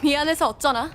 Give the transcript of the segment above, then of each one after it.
미안해서 어쩌나?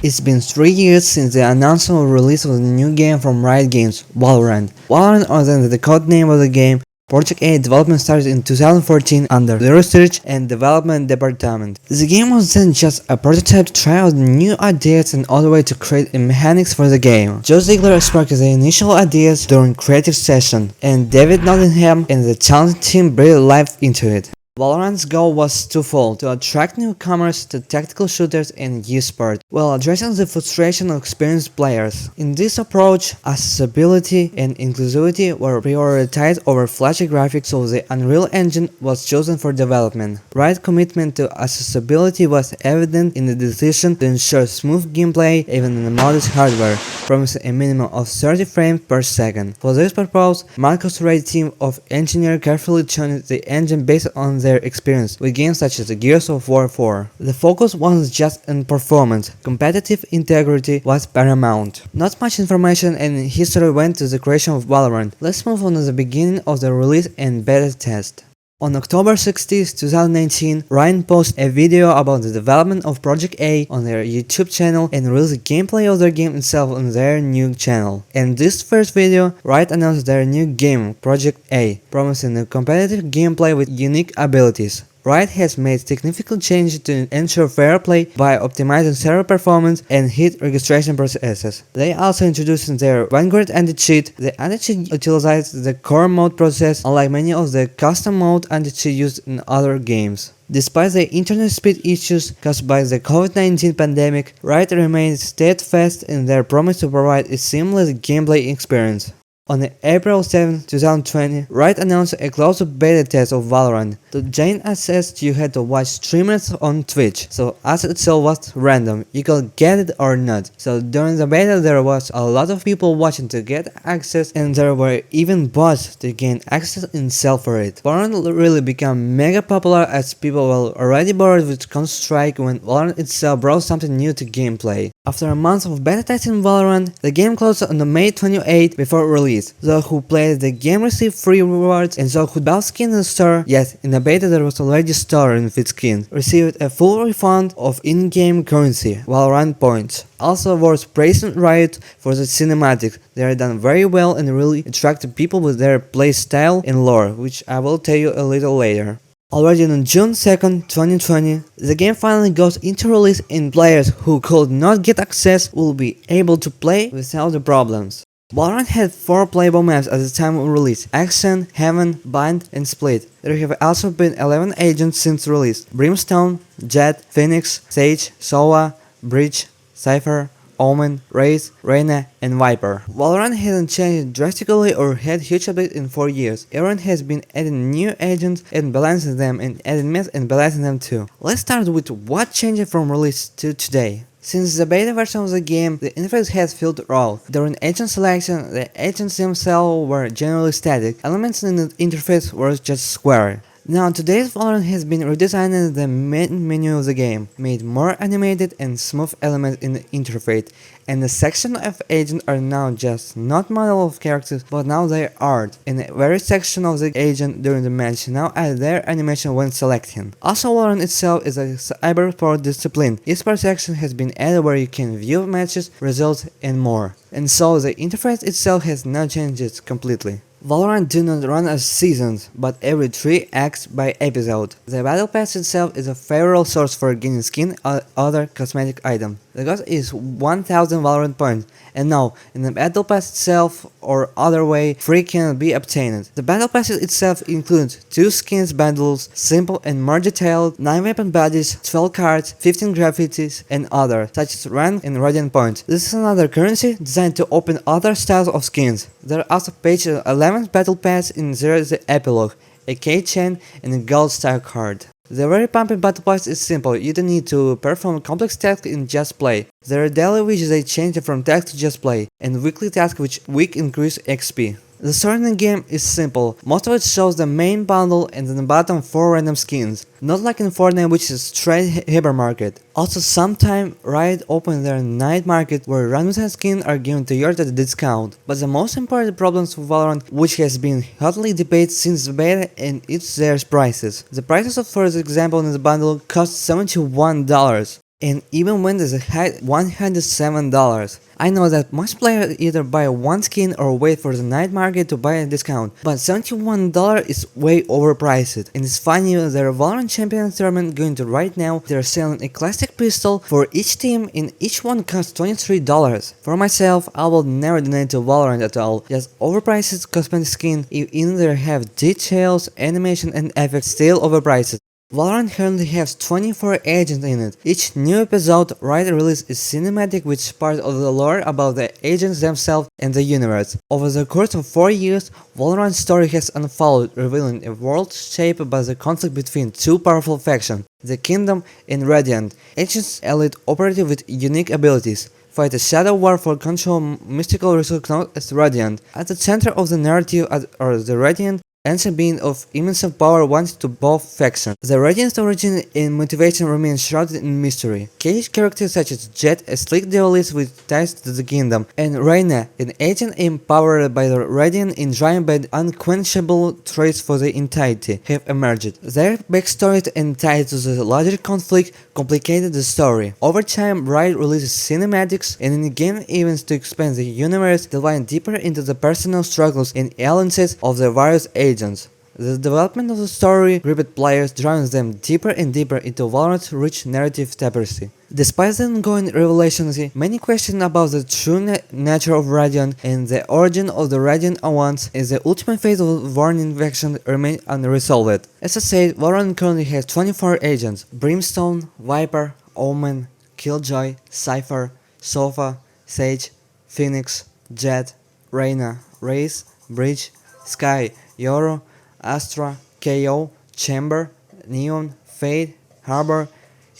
It's been 3 years since the announcement of release of the new game from Riot Games, Valorant. Valorant was under the code name of the game. Project A development started in 2014 under the Research and Development Department. The game was then just a prototype to try out new ideas and other way to create mechanics for the game. Joe Ziegler sparked the initial ideas during creative session, and David Nottingham and the talented team breathed life into it. Valorant's goal was twofold: to attract newcomers to tactical shooters and eSport, while addressing the frustration of experienced players. In this approach, accessibility and inclusivity were prioritized over flashy graphics, so the Unreal Engine was chosen for development. Riot's commitment to accessibility was evident in the decision to ensure smooth gameplay even in modest hardware, promising a minimum of 30 frames per second. For this purpose, Marcus Ray's team of engineers carefully tuned the engine based on their experience with games such as Gears of War 4. The focus wasn't just on performance, competitive integrity was paramount. Not much information and history went to the creation of Valorant. Let's move on to the beginning of the release and beta test. On October 16, 2019, Riot posted a video about the development of Project A on their YouTube channel and released gameplay of their game itself on their new channel. In this first video, Riot announced their new game, Project A, promising a competitive gameplay with unique abilities. Riot has made significant changes to ensure fair play by optimizing server performance and hit registration processes. They also introduced their Vanguard anti-cheat. The anti-cheat utilizes the core mode process, unlike many of the custom mode anti-cheat used in other games. Despite the internet speed issues caused by the COVID-19 pandemic, Riot remains steadfast in their promise to provide a seamless gameplay experience. On April 7, 2020, Riot announced a closed beta test of Valorant. To gain access, you had to watch streamers on Twitch, so as itself was random, you could get it or not. So during the beta there was a lot of people watching to get access, and there were even bots to gain access itself for it. Valorant really became mega popular as people were already bored with Counter-Strike when Valorant itself brought something new to gameplay. After a month of beta testing Valorant, the game closed on May 28 before release. Those who played the game received free rewards, and those who bought skin in the store, yes, in the beta there was already a store in fit skin, received a full refund of in-game currency, Valorant points. Also worth praising Riot for the cinematics. They are done very well and really attract people with their playstyle and lore, which I will tell you a little later. Already on June 2nd, 2020, the game finally goes into release, and players who could not get access will be able to play without the problems. Valorant had 4 playable maps at the time of release: Action, Heaven, Bind, and Split. There have also been 11 agents since release: Brimstone, Jet, Phoenix, Sage, Sova, Breach, Cypher, Omen, Raze, Reyna, and Viper. Valorant hasn't changed drastically or had huge updates in 4 years. Everyone has been adding new agents and balancing them, and adding maps and balancing them too. Let's start with what changed from release to today. Since the beta version of the game, the interface has felt raw. During agent selection, the agents themselves were generally static. Elements in the interface were just square. Now today's Valorant has been redesigned the main menu of the game, made more animated and smooth elements in the interface, and the section of agents are now just not model of characters, but now their art, and every section of the agent during the match now add their animation when selecting. Also, Valorant itself is a cybersport discipline. Esports section has been added where you can view matches, results, and more. And so the interface itself has now changed completely. Valorant do not run as seasons, but every 3 acts by episode. The Battle Pass itself is a favorable source for gaining skin or other cosmetic items. The cost is 1000 Valorant points, and now, in the Battle Pass itself or other way, free can be obtained. The Battle Pass itself includes 2 skins bundles, simple and more detailed, 9 weapon bodies, 12 cards, 15 graffitis, and other, such as rank and radiant points. This is another currency designed to open other styles of skins. There are also page 11th Battle Pass in there is the epilogue, a keychain, and a gold style card. The very pumping Battle Pass is simple. You don't need to perform complex tasks in just play. There are daily which they change from task to just play, and weekly tasks which week increase XP. The story in the game is simple, most of it shows the main bundle and in the bottom 4 random skins, not like in Fortnite which is straight hypermarket. Also sometime Riot open their night market where random skins are given to yours at a discount. But the most important problems with Valorant, which has been hotly debated since the beta, and it's their prices. The prices of, for example, in the bundle cost $71. And even when there's a high $107. I know that most players either buy one skin or wait for the night market to buy a discount, but $71 is way overpriced. And it's funny, their Valorant Champions tournament going to right now, they're selling a classic pistol for each team and each one costs $23. For myself, I will never donate to Valorant at all, just overpriced cosmetic skin, even they have details, animation and effects still overpriced. Valorant currently has 24 agents in it. Each new episode Riot releases is cinematic, which is part of the lore about the agents themselves and the universe. Over the course of 4 years, Valorant's story has unfolded, revealing a world shaped by the conflict between two powerful factions, the Kingdom and Radiant. Agents elite operative with unique abilities fight a shadow war for control mystical resource known as Radiant. At the center of the narrative are the Radiant, ancient being of immense power wanted to both factions. The Radiant's origin and motivation remain shrouded in mystery. Cage characters such as Jett, a sleek duelist with ties to the Kingdom, and Reyna, an agent empowered by the Radiant and driven by unquenchable traits for the entirety, have emerged. Their backstories and ties to the larger conflict complicated the story. Over time, Riot releases cinematics and in-game events to expand the universe, delving deeper into the personal struggles and alliances of the various agents. The development of the story gripped players, drawing them deeper and deeper into Valorant's rich narrative tapestry. Despite the ongoing revelations, many question about the true nature of Radiant and the origin of the Radiant Alliance as the ultimate fate of the Warren invasion remain unresolved. As I said, Valorant currently has 24 agents: Brimstone, Viper, Omen, Killjoy, Cypher, Sova, Sage, Phoenix, Jett, Reyna, Raze, Bridge, Skye, Yoru, Astra, KO, Chamber, Neon, Fade, Harbor,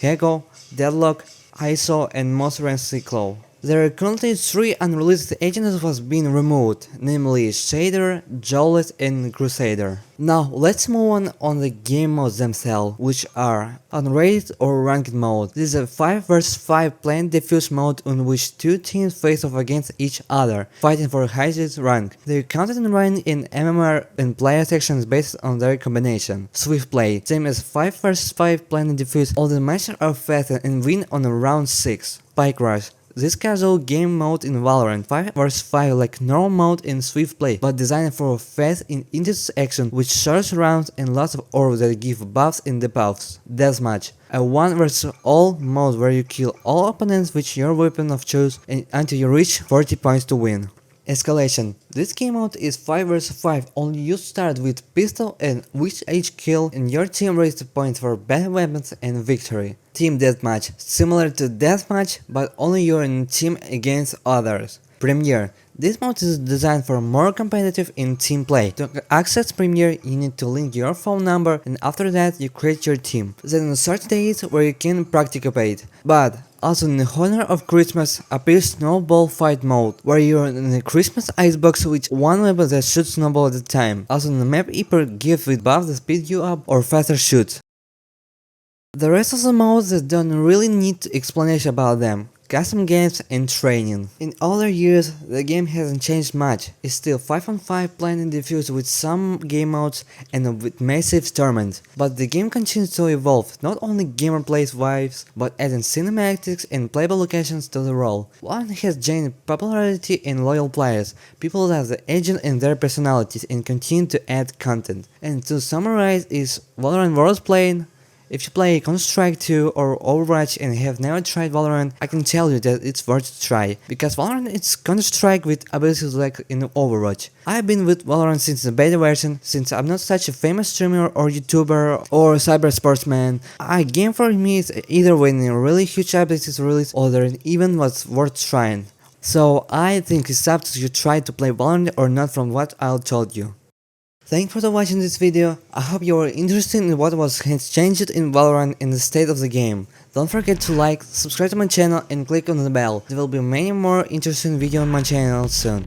Hego, Deadlock, ISO, and most recently Claw. There are currently 3 unreleased agents that was being removed, namely Shader, Jowlet, and Crusader. Now let's move on the game modes themselves, which are Unrated or Ranked mode. This is a 5 vs 5 planned defuse mode in which 2 teams face off against each other, fighting for highest rank. They are counted and ranked in MMR and player sections based on their combination. Swift play, same as 5 vs 5 planned defuse, all the matches are faster and win on round 6. Spike Rush. This casual game mode in Valorant, 5 vs 5 like normal mode in Swift play, but designed for fast and intense action with short rounds and lots of orbs that give buffs and debuffs. Deathmatch, a 1 vs all mode where you kill all opponents with your weapon of choice until you reach 40 points to win. Escalation. This game mode is 5 vs 5, only you start with pistol and with each kill and your team raises the points for better weapons and victory. Team Deathmatch. Similar to Deathmatch, but only you're in a team against others. Premiere. This mode is designed for more competitive in team play. To access Premiere, you need to link your phone number and after that you create your team. Then on certain days where you can participate. But also in honor of Christmas appears Snowball Fight mode, where you're in a Christmas icebox with one weapon that shoots snowball at a time. Also in the map either give with buff that speed you up or faster shoot. The rest of the modes that don't really need explanation about them. Custom games and training. In other years, the game hasn't changed much. It's still 5-on-5 planned and diffused with some game modes and with massive tournaments. But the game continues to evolve, not only gameplay vibes, but adding cinematics and playable locations to the role. Valorant has gained popularity and loyal players. People love the agent and their personalities and continue to add content. And to summarize is Valorant worth playing. If you play Counter-Strike 2 or Overwatch and have never tried Valorant, I can tell you that it's worth to try, because Valorant is Counter-Strike with abilities like in Overwatch. I've been with Valorant since the beta version, since I'm not such a famous streamer or YouTuber or cyber sportsman. A game for me is either when a really huge ability is released or there even was worth trying. So I think it's up to you try to play Valorant or not from what I told you. Thanks for watching this video. I hope you are interested in what has changed in Valorant and the state of the game. Don't forget to like, subscribe to my channel and click on the bell. There will be many more interesting videos on my channel soon.